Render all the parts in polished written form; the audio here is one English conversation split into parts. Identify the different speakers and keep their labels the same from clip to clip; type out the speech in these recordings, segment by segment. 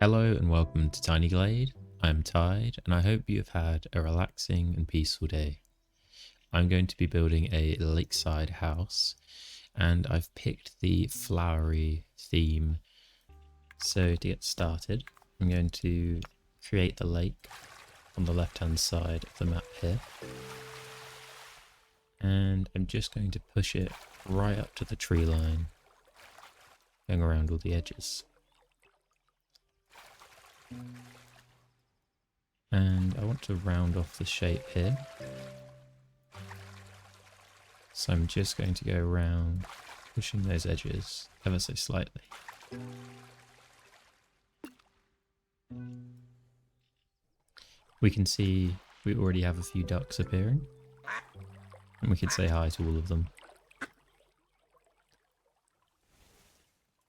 Speaker 1: Hello and welcome to Tiny Glade. I'm Tide and I hope you have had a relaxing and peaceful day. I'm going to be building a lakeside house and I've picked the flowery theme. So to get started, I'm going to create the lake on the left hand side of the map here. And I'm just going to push it right up to the tree line, going around all the edges. And I want to round off the shape here. So I'm just going to go around, pushing those edges ever so slightly. We can see we already have a few ducks appearing. And we could say hi to all of them.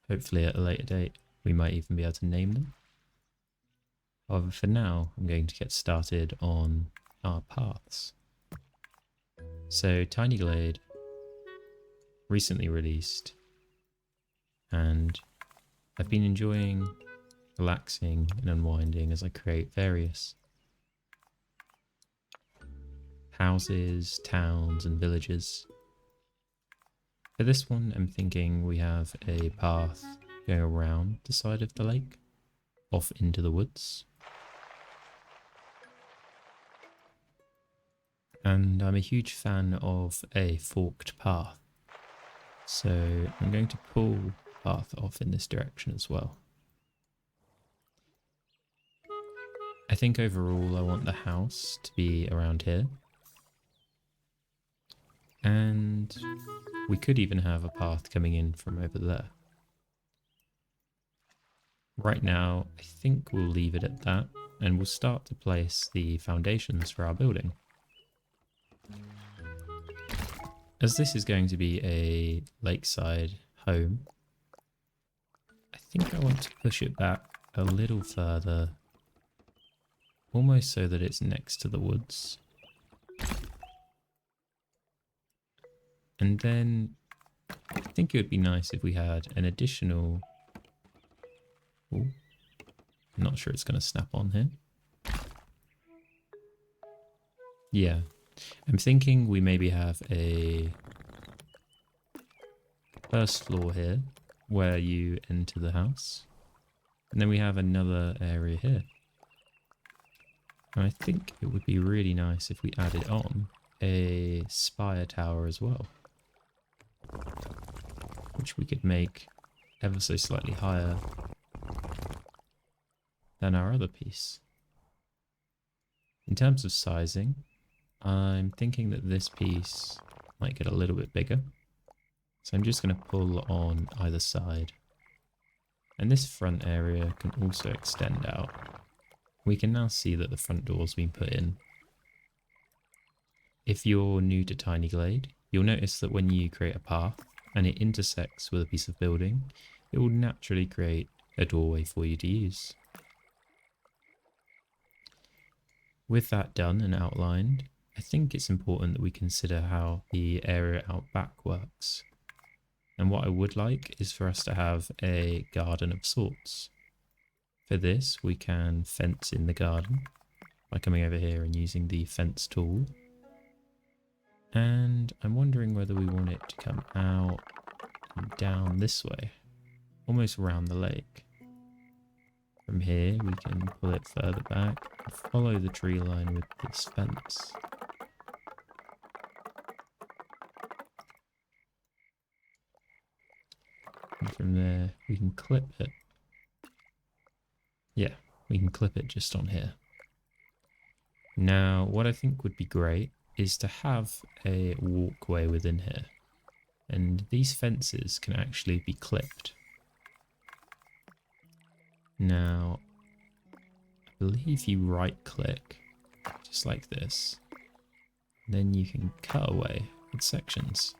Speaker 1: Hopefully at a later date we might even be able to name them. However, for now I'm going to get started on our paths. So Tiny Glade recently released and I've been enjoying relaxing and unwinding as I create various houses, towns and villages. For this one I'm thinking we have a path going around the side of the lake off into the woods. And I'm a huge fan of a forked path. So I'm going to pull the path off in this direction as well. I think overall I want the house to be around here. And we could even have a path coming in from over there. Right now, I think we'll leave it at that and we'll start to place the foundations for our building. As this is going to be a lakeside home, I think I want to push it back a little further, almost so that it's next to the woods. And then I think it would be nice if we had an additional... Ooh, I'm not sure it's going to snap on here. Yeah. I'm thinking we maybe have a first floor here where you enter the house. And then we have another area here. And I think it would be really nice if we added on a spire tower as well. Which we could make ever so slightly higher than our other piece. In terms of sizing, I'm thinking that this piece might get a little bit bigger. So I'm just going to pull on either side. And this front area can also extend out. We can now see that the front door's been put in. If you're new to Tiny Glade, you'll notice that when you create a path and it intersects with a piece of building, it will naturally create a doorway for you to use. With that done and outlined, I think it's important that we consider how the area out back works. And what I would like is for us to have a garden of sorts. For this, we can fence in the garden by coming over here and using the fence tool. And I'm wondering whether we want it to come out and down this way, almost around the lake. From here, we can pull it further back and follow the tree line with this fence. And from there, we can clip it. Yeah, we can clip it just on here. Now, what I think would be great is to have a walkway within here. And these fences can actually be clipped. Now, I believe you right click, just like this. Then you can cut away with sections.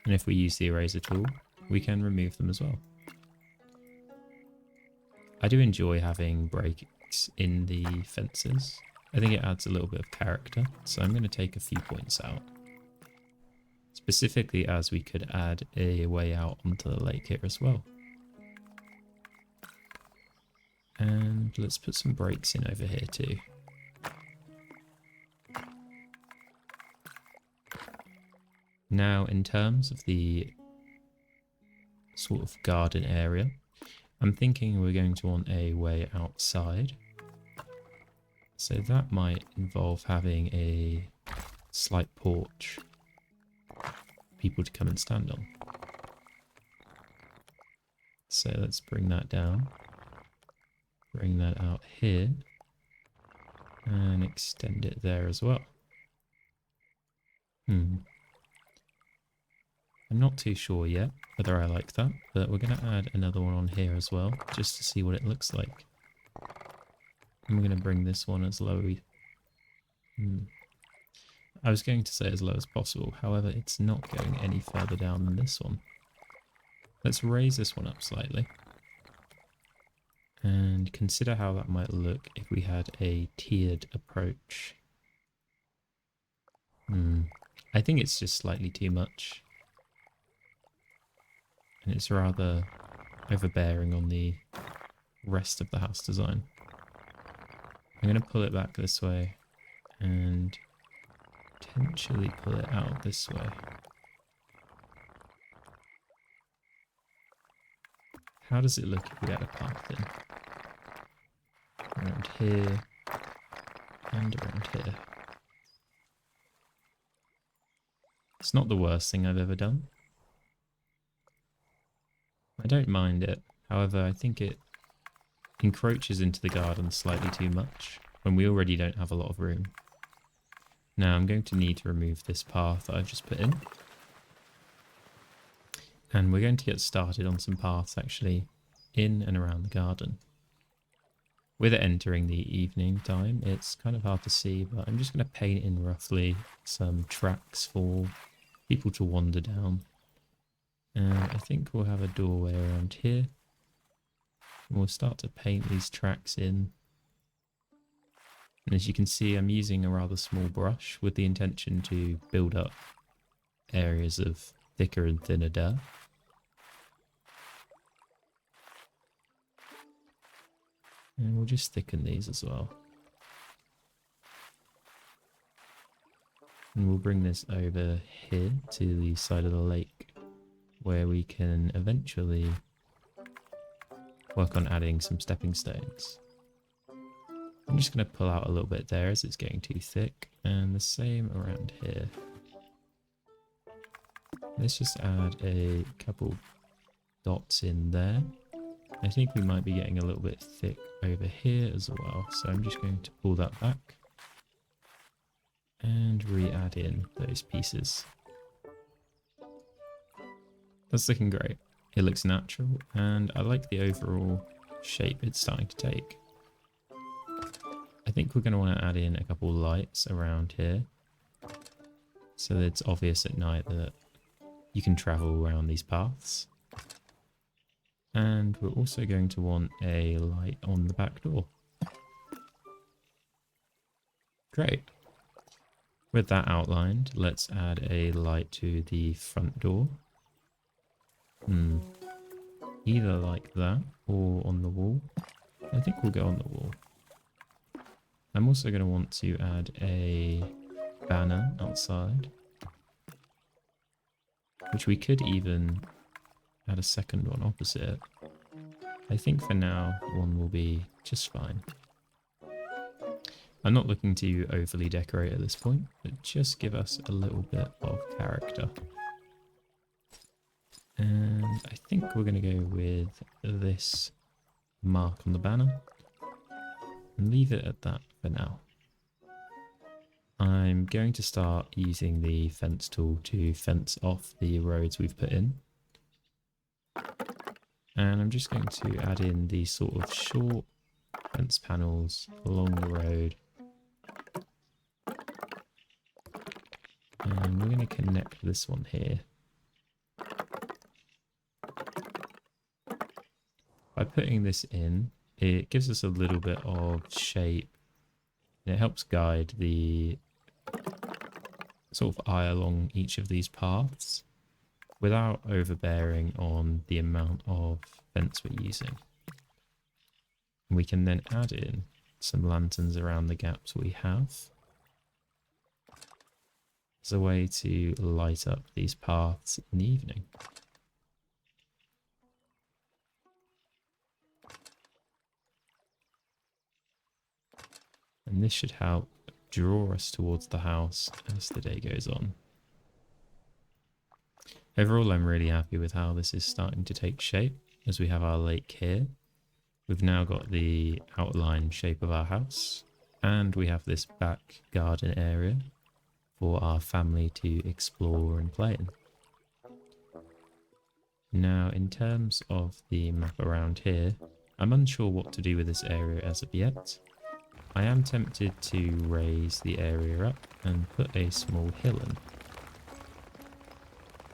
Speaker 1: And if we use the eraser tool, we can remove them as well. I do enjoy having breaks in the fences. I think it adds a little bit of character, so I'm going to take a few points out. Specifically as we could add a way out onto the lake here as well. let's put some breaks in over here too. Now, in terms of the sort of garden area, I'm thinking we're going to want a way outside. So that might involve having a slight porch for people to come and stand on. So let's bring that down. Bring that out here. And extend it there as well. I'm not too sure yet whether I like that, but we're going to add another one on here as well, just to see what it looks like. And we're going to bring this one as low. I was going to say as low as possible, however, it's not going any further down than this one. Let's raise this one up slightly. And consider how that might look if we had a tiered approach. I think it's just slightly too much. And it's rather overbearing on the rest of the house design. I'm going to pull it back this way and potentially pull it out this way. How does it look if we add a path in? Around here and around here. It's not the worst thing I've ever done. I don't mind it, however I think it encroaches into the garden slightly too much when we already don't have a lot of room. Now I'm going to need to remove this path that I've just put in. And we're going to get started on some paths actually in and around the garden. With it entering the evening time, it's kind of hard to see, but I'm just going to paint in roughly some tracks for people to wander down. And I think we'll have a doorway around here. And we'll start to paint these tracks in. And as you can see, I'm using a rather small brush with the intention to build up areas of thicker and thinner dirt. And we'll just thicken these as well. And we'll bring this over here to the side of the lake, where we can eventually work on adding some stepping stones. I'm just going to pull out a little bit there as it's getting too thick, and the same around here. Let's just add a couple dots in there. I think we might be getting a little bit thick over here as well, so I'm just going to pull that back and re-add in those pieces. That's looking great. It looks natural, and I like the overall shape it's starting to take. I think we're going to want to add in a couple lights around here, so that it's obvious at night that you can travel around these paths. And we're also going to want a light on the back door. Great. With that outlined, let's add a light to the front door. Either like that or on the wall. I think we'll go on the wall. I'm also going to want to add a banner outside, which we could even add a second one opposite it. I think for now one will be just fine. I'm not looking to overly decorate at this point, but just give us a little bit of character. And I think we're going to go with this mark on the banner and leave it at that for now. I'm going to start using the fence tool to fence off the roads we've put in. And I'm just going to add in these sort of short fence panels along the road. And we're going to connect this one here. By putting this in, it gives us a little bit of shape, and it helps guide the sort of eye along each of these paths without overbearing on the amount of fence we're using. We can then add in some lanterns around the gaps we have as a way to light up these paths in the evening. And this should help draw us towards the house as the day goes on. Overall, I'm really happy with how this is starting to take shape as we have our lake here. We've now got the outline shape of our house, and we have this back garden area for our family to explore and play in. Now, in terms of the map around here, I'm unsure what to do with this area as of yet. I am tempted to raise the area up and put a small hill in,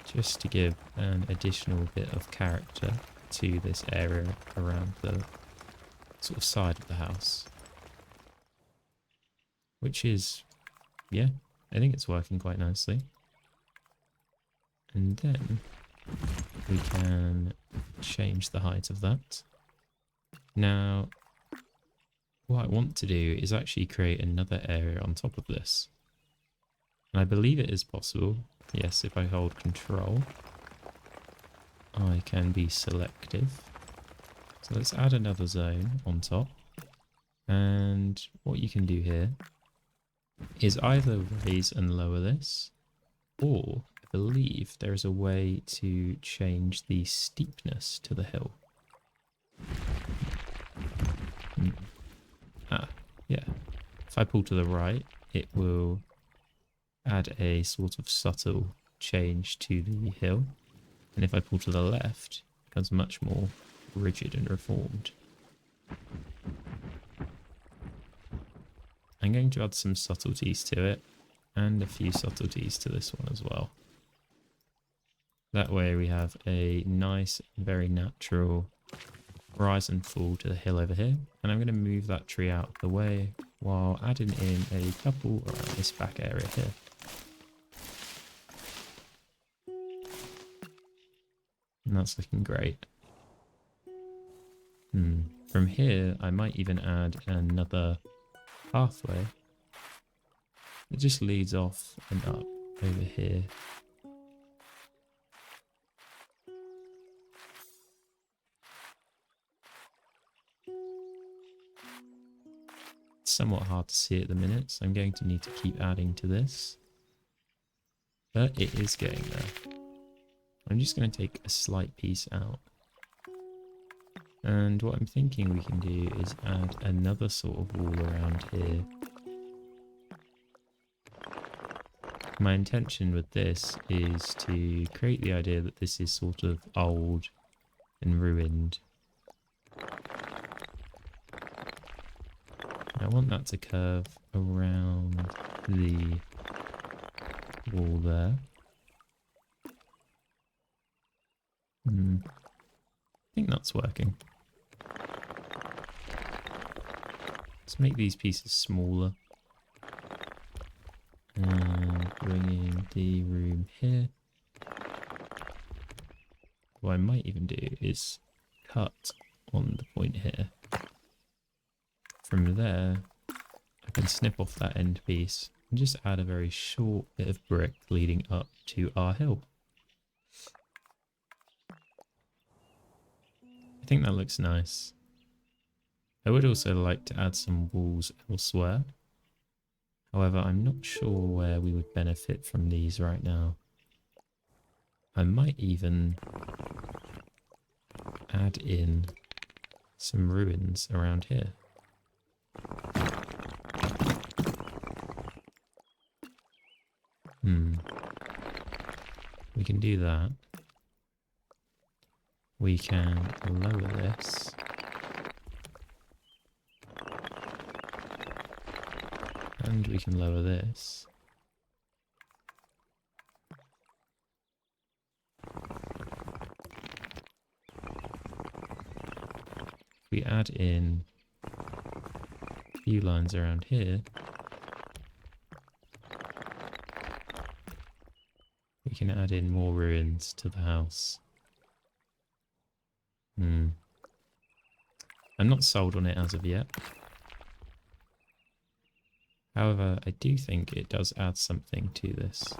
Speaker 1: just to give an additional bit of character to this area around the sort of side of the house. Which is, yeah, I think it's working quite nicely. And then we can change the height of that. Now, what I want to do is actually create another area on top of this. And I believe it is possible. Yes, if I hold control, I can be selective. So let's add another zone on top. And what you can do here is either raise and lower this, or I believe there is a way to change the steepness to the hill. Yeah. If I pull to the right, it will add a sort of subtle change to the hill. And if I pull to the left, it becomes much more rigid and reformed. I'm going to add some subtleties to it, and a few subtleties to this one as well. That way we have a nice, very natural rise and fall to the hill over here. And I'm going to move that tree out of the way while adding in a couple around this back area here. And that's looking great. From here, I might even add another pathway. It just leads off and up over here. It's somewhat hard to see at the minute, so I'm going to need to keep adding to this. But it is getting there. I'm just going to take a slight piece out. And what I'm thinking we can do is add another sort of wall around here. My intention with this is to create the idea that this is sort of old and ruined. I want that to curve around the wall there. I think that's working. Let's make these pieces smaller. And bring in the room here. What I might even do is cut on the point here. From there, I can snip off that end piece and just add a very short bit of brick leading up to our hill. I think that looks nice. I would also like to add some walls elsewhere. However, I'm not sure where we would benefit from these right now. I might even add in some ruins around here. We can do that. We can lower this. And we can lower this. We add in a few lines around here. We can add in more ruins to the house. I'm not sold on it as of yet. However, I do think it does add something to this.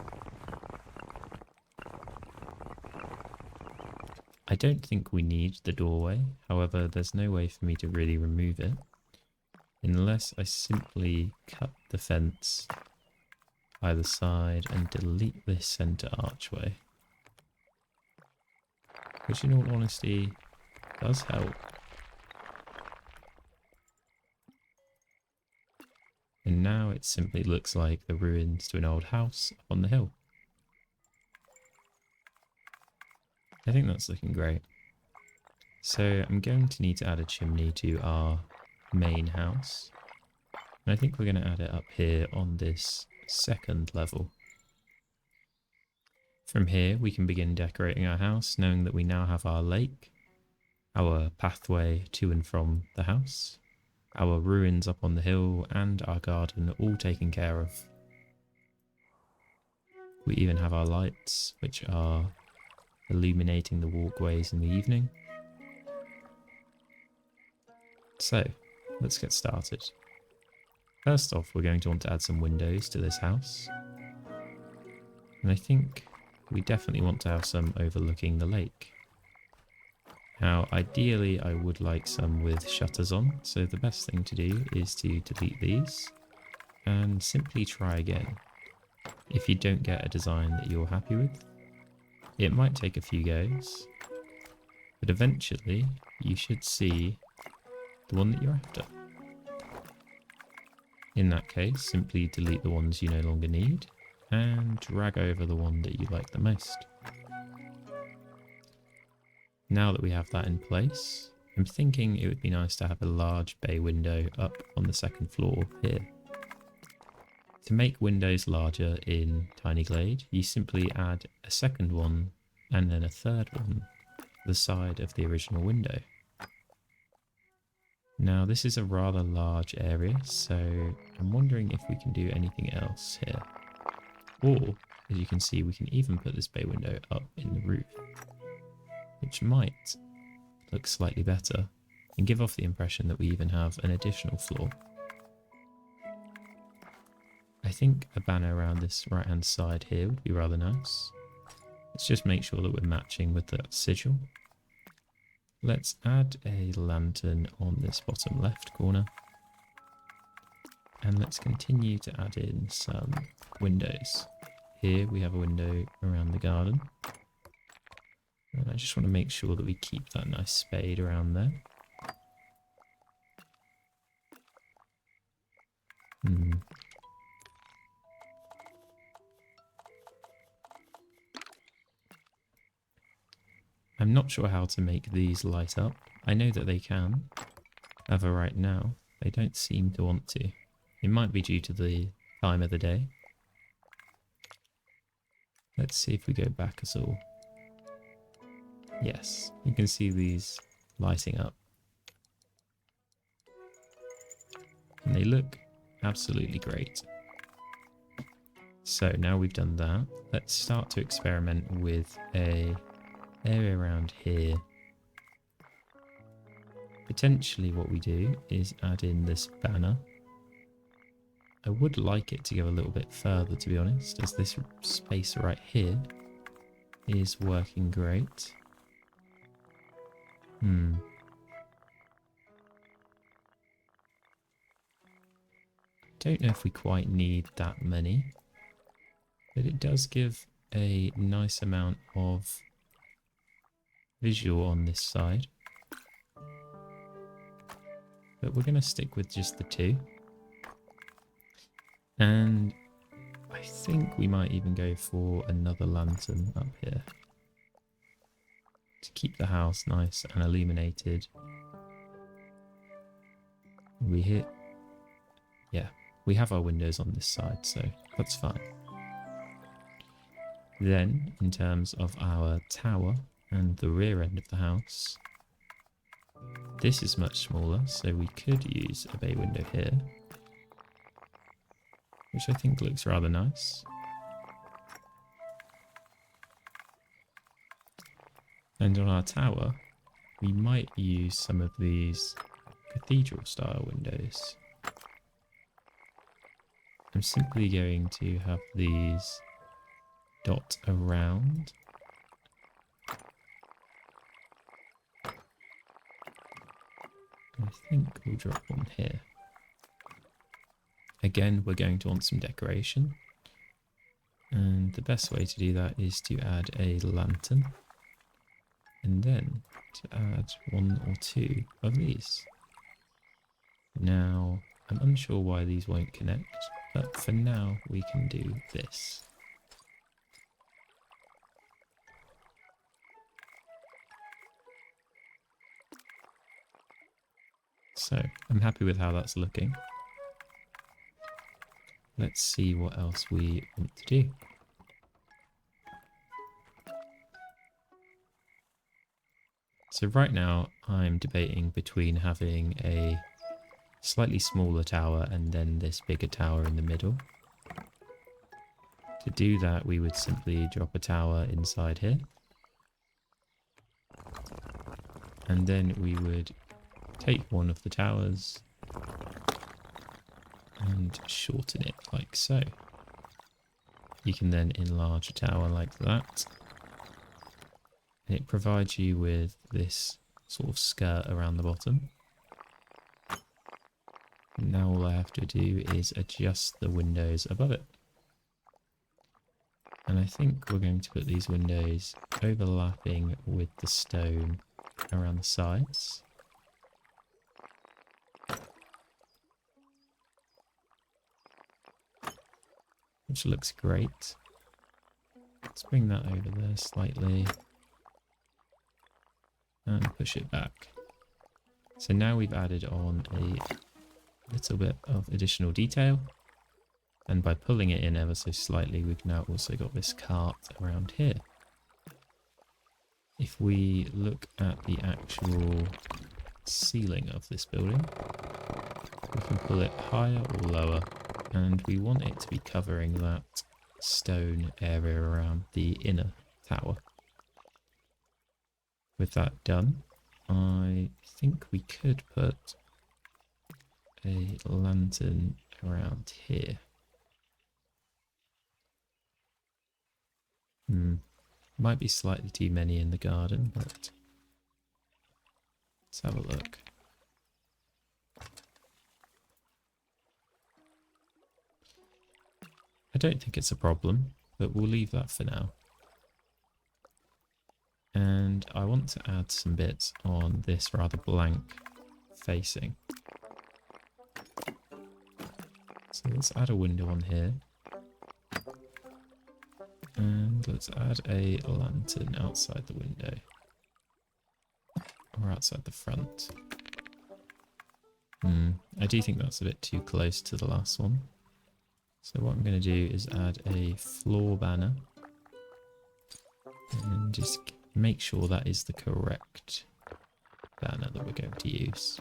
Speaker 1: I don't think we need the doorway. However, there's no way for me to really remove it unless I simply cut the fence either side and delete this centre archway, which in all honesty does help. And now it simply looks like the ruins to an old house up on the hill. I think that's looking great. So I'm going to need to add a chimney to our main house. And I think we're going to add it up here on this second level. From here we can begin decorating our house, knowing that we now have our lake, our pathway to and from the house, our ruins up on the hill, and our garden all taken care of. We even have our lights, which are illuminating the walkways in the evening. So, let's get started. First off, we're going to want to add some windows to this house. And I think we definitely want to have some overlooking the lake. Now, ideally, I would like some with shutters on, so the best thing to do is to delete these and simply try again. If you don't get a design that you're happy with, it might take a few goes, but eventually you should see the one that you're after. In that case, simply delete the ones you no longer need and drag over the one that you like the most. Now that we have that in place, I'm thinking it would be nice to have a large bay window up on the second floor here. To make windows larger in Tiny Glade, you simply add a second one and then a third one to the side of the original window. Now this is a rather large area, so I'm wondering if we can do anything else here. Or, as you can see, we can even put this bay window up in the roof, which might look slightly better and give off the impression that we even have an additional floor. I think a banner around this right hand side here would be rather nice. Let's just make sure that we're matching with that sigil. Let's add a lantern on this bottom left corner. And let's continue to add in some windows. Here we have a window around the garden. And I just want to make sure that we keep that nice spade around there. I'm not sure how to make these light up. I know that they can. However, right now, they don't seem to want to. It might be due to the time of the day. Let's see if we go back at all. Yes, you can see these lighting up. And they look absolutely great. So now we've done that, let's start to experiment with a area around here. Potentially what we do is add in this banner. I would like it to go a little bit further, to be honest, as this space right here is working great. Don't know if we quite need that many, but it does give a nice amount of visual on this side. But we're going to stick with just the two. And I think we might even go for another lantern up here to keep the house nice and illuminated. We have our windows on this side, so that's fine. Then, in terms of our tower and the rear end of the house, this is much smaller, so we could use a bay window here, which I think looks rather nice. And on our tower, we might use some of these cathedral style windows. I'm simply going to have these dot around. I think we'll drop one here. Again, we're going to want some decoration. And the best way to do that is to add a lantern. And then to add one or two of these. Now, I'm unsure why these won't connect, but for now we can do this. So, I'm happy with how that's looking. Let's see what else we want to do. So right now I'm debating between having a slightly smaller tower and then this bigger tower in the middle. To do that, we would simply drop a tower inside here. And then we would take one of the towers and shorten it like so. You can then enlarge a tower like that. And it provides you with this sort of skirt around the bottom. Now all I have to do is adjust the windows above it. And I think we're going to put these windows overlapping with the stone around the sides. Which looks great. Let's bring that over there slightly. And push it back. So now we've added on a little bit of additional detail. And by pulling it in ever so slightly, we've now also got this cart around here. If we look at the actual ceiling of this building, we can pull it higher or lower. And we want it to be covering that stone area around the inner tower. With that done, I think we could put a lantern around here. Might be slightly too many in the garden, but let's have a look. I don't think it's a problem, but we'll leave that for now. And I want to add some bits on this rather blank facing. So let's add a window on here. And let's add a lantern outside the window. Or outside the front. I do think that's a bit too close to the last one. So what I'm going to do is add a floor banner. And just make sure that is the correct banner that we're going to use.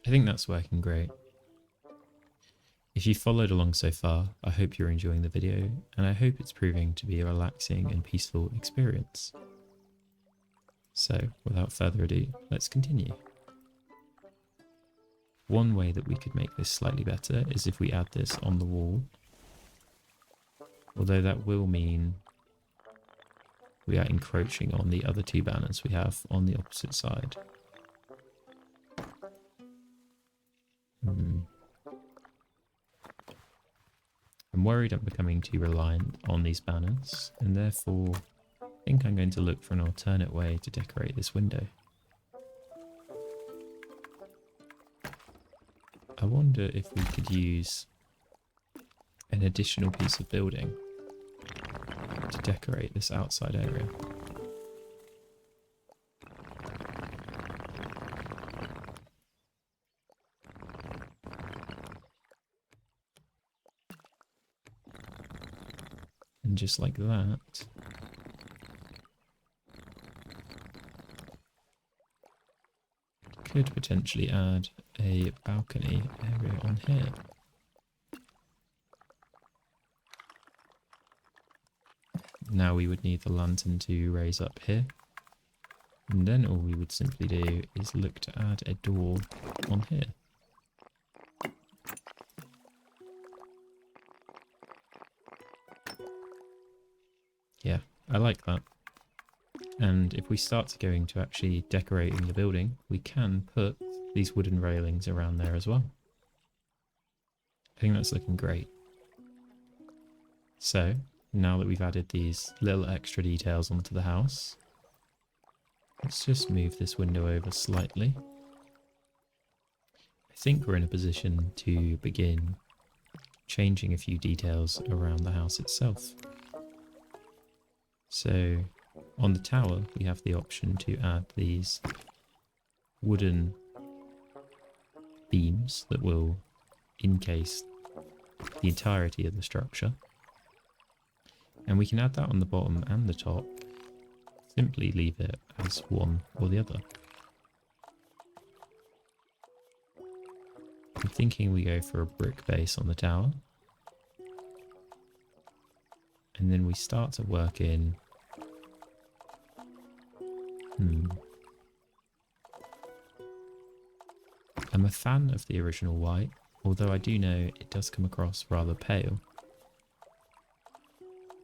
Speaker 1: I think that's working great. If you followed along so far, I hope you're enjoying the video, and I hope it's proving to be a relaxing and peaceful experience. So, without further ado, let's continue. One way that we could make this slightly better is if we add this on the wall. Although that will mean we are encroaching on the other two banners we have on the opposite side. I'm worried I'm becoming too reliant on these banners, and therefore I think I'm going to look for an alternate way to decorate this window. I wonder if we could use an additional piece of building to decorate this outside area. And just like that, could potentially add a balcony area on here. now we would need the lantern to raise up here. And then all we would simply do is look to add a door on here. Yeah, I like that. And if we start to go into actually decorating the building, we can put these wooden railings around there as well. I think that's looking great. So, now that we've added these little extra details onto the house, let's just move this window over slightly. I think we're in a position to begin changing a few details around the house itself. So, on the tower, we have the option to add these wooden beams that will encase the entirety of the structure. And we can add that on the bottom and the top. Simply leave it as one or the other. I'm thinking we go for a brick base on the tower. And then we start to work in... I'm a fan of the original white, although I do know it does come across rather pale.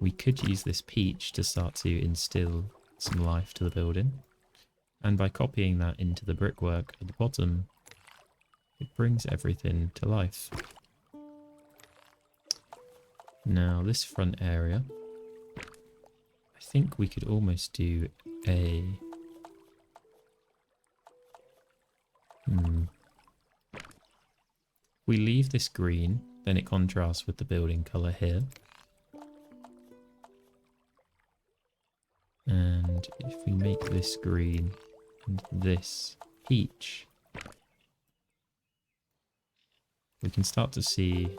Speaker 1: We could use this peach to start to instill some life to the building, and by copying that into the brickwork at the bottom, it brings everything to life. Now this front area, I think we could almost do a... We leave this green, then it contrasts with the building colour here. And if we make this green and this peach, we can start to see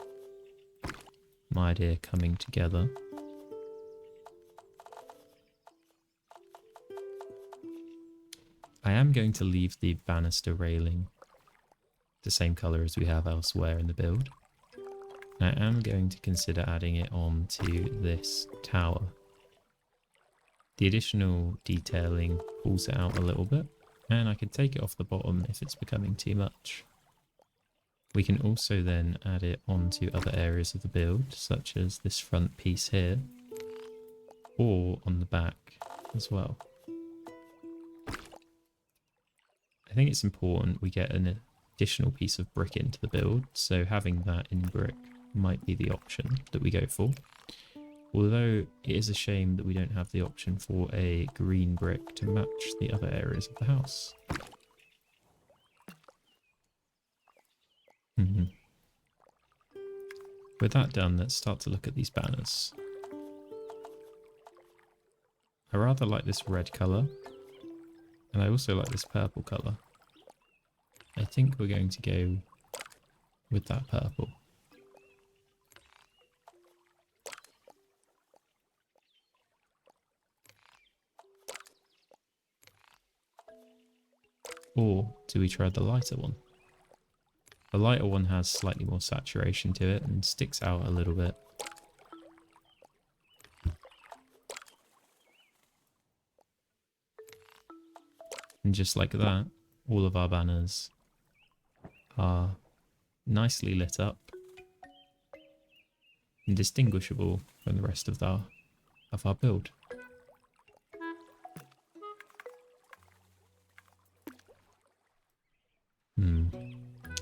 Speaker 1: my idea coming together. I am going to leave the banister railing the same colour as we have elsewhere in the build. I am going to consider adding it on to this tower. The additional detailing pulls it out a little bit, and I can take it off the bottom if it's becoming too much. We can also then add it onto other areas of the build, such as this front piece here, or on the back as well. I think it's important we get an additional piece of brick into the build, so having that in brick might be the option that we go for. Although it is a shame that we don't have the option for a green brick to match the other areas of the house. With that done, let's start to look at these banners. I rather like this red colour, and I also like this purple colour. I think we're going to go with that purple. Or do we try the lighter one? The lighter one has slightly more saturation to it and sticks out a little bit. And just like that, all of our banners are nicely lit up and distinguishable from the rest of our build.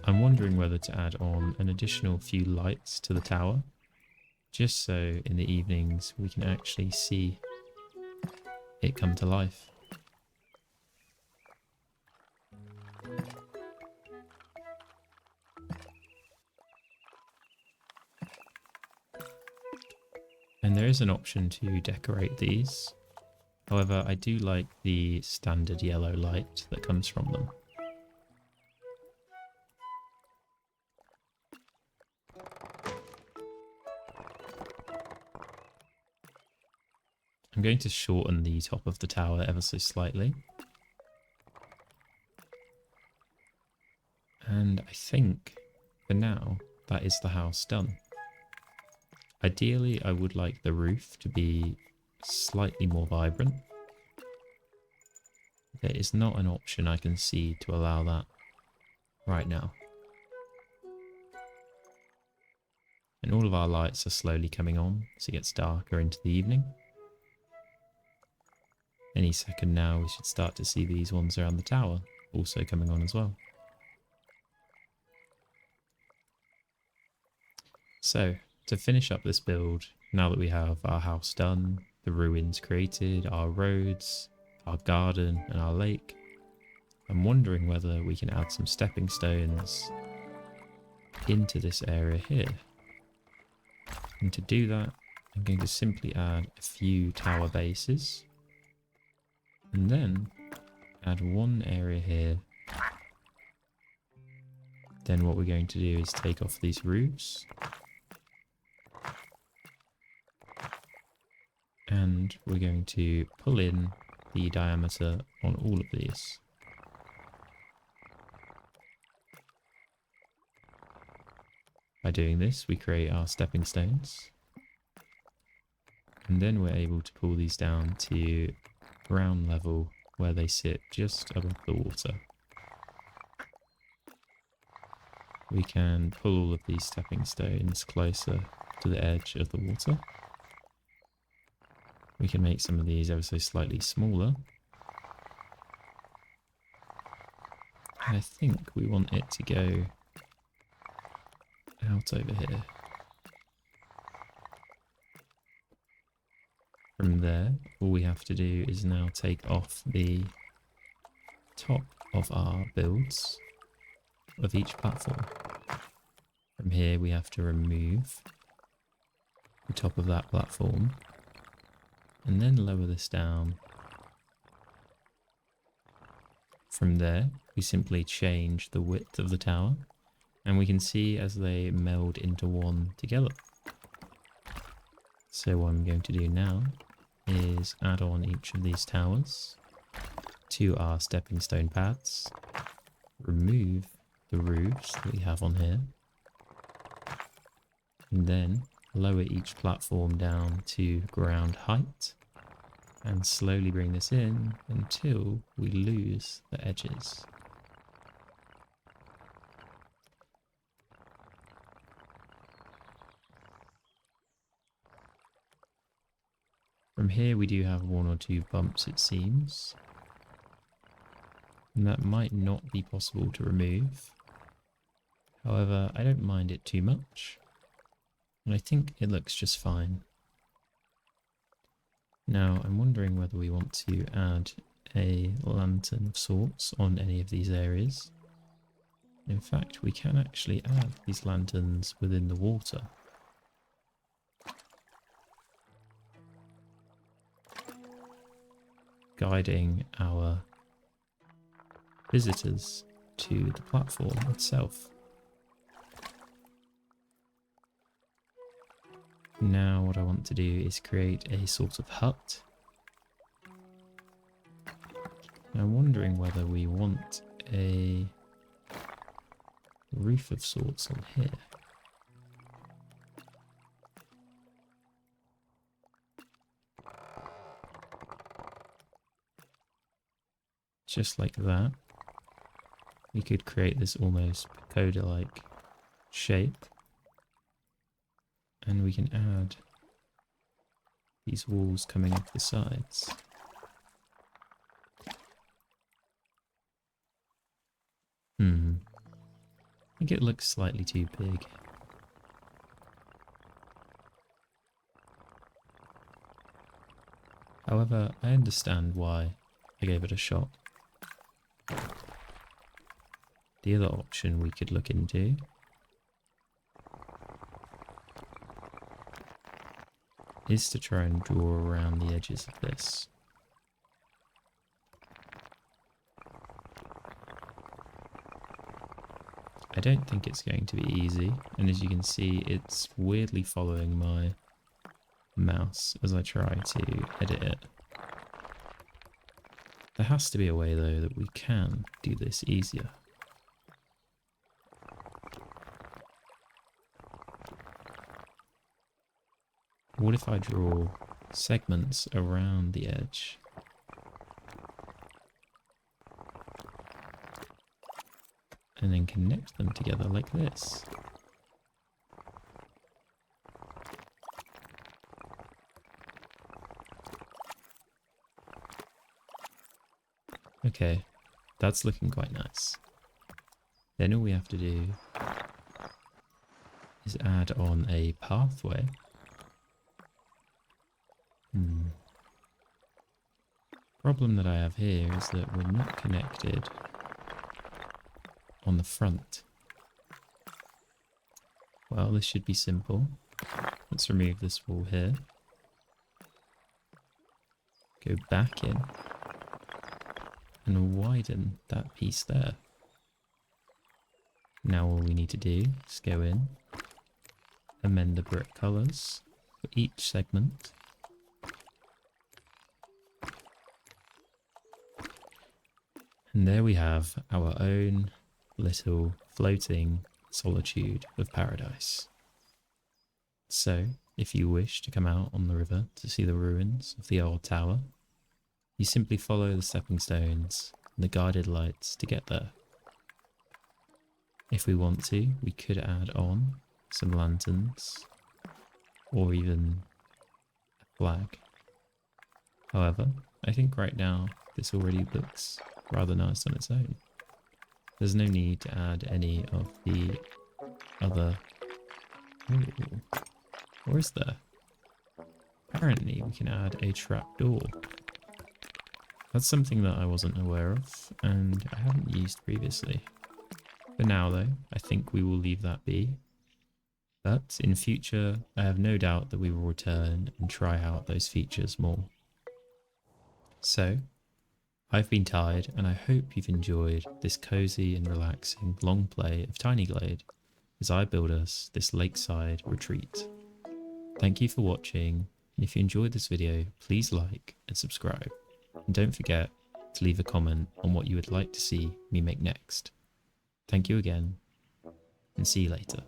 Speaker 1: I'm wondering whether to add on an additional few lights to the tower, just so in the evenings we can actually see it come to life. And there is an option to decorate these. However, I do like the standard yellow light that comes from them. I'm going to shorten the top of the tower ever so slightly. And I think, for now, that is the house done. Ideally, I would like the roof to be slightly more vibrant. There is not an option I can see to allow that right now. And all of our lights are slowly coming on as it gets darker into the evening. Any second now we should start to see these ones around the tower also coming on as well. So, to finish up this build, now that we have our house done, the ruins created, our roads, our garden and our lake, I'm wondering whether we can add some stepping stones into this area here. And to do that, I'm going to simply add a few tower bases, and then add one area here. Then what we're going to do is take off these roofs, and we're going to pull in the diameter on all of these. By doing this, we create our stepping stones, and then we're able to pull these down to ground level where they sit just above the water. We can pull all of these stepping stones closer to the edge of the water. We can make some of these ever so slightly smaller. And I think we want it to go out over here. From there, all we have to do is now take off the top of our builds of each platform. From here, we have to remove the top of that platform and then lower this down. From there, we simply change the width of the tower, and we can see as they meld into one together. So what I'm going to do now is add on each of these towers to our stepping stone pads, remove the roofs that we have on here, and then lower each platform down to ground height, and slowly bring this in until we lose the edges. From here we do have one or two bumps, it seems, and that might not be possible to remove. However, I don't mind it too much, and I think it looks just fine. Now I'm wondering whether we want to add a lantern of sorts on any of these areas. In fact, we can actually add these lanterns within the water. Guiding our visitors to the platform itself. Now what I want to do is create a sort of hut. I'm wondering whether we want a roof of sorts on here. Just like that. We could create this almost pagoda-like shape. And we can add these walls coming off the sides. I think it looks slightly too big. However, I understand why I gave it a shot. The other option we could look into is to try and draw around the edges of this. I don't think it's going to be easy, and as you can see, it's weirdly following my mouse as I try to edit it. There has to be a way though that we can do this easier. What if I draw segments around the edge. And then connect them together like this. Okay, that's looking quite nice. Then all we have to do is add on a pathway. Problem that I have here is that we're not connected on the front. Well, this should be simple. Let's remove this wall here. Go back in. And widen that piece there. Now all we need to do is go in, amend the brick colours for each segment. And there we have our own little floating solitude of paradise. So, if you wish to come out on the river to see the ruins of the old tower, you simply follow the stepping stones and the guided lights to get there. If we want to, we could add on some lanterns or even a flag. However, I think right now this already looks rather nice on its own. There's no need to add any of the other... Ooh. Or is there? Apparently we can add a trapdoor. That's something that I wasn't aware of and I haven't used previously. For now though, I think we will leave that be. But in future, I have no doubt that we will return and try out those features more. So, I've been Tide, and I hope you've enjoyed this cozy and relaxing long play of Tiny Glade as I build us this lakeside retreat. Thank you for watching, and if you enjoyed this video, please like and subscribe. And don't forget to leave a comment on what you would like to see me make next. Thank you again, and see you later.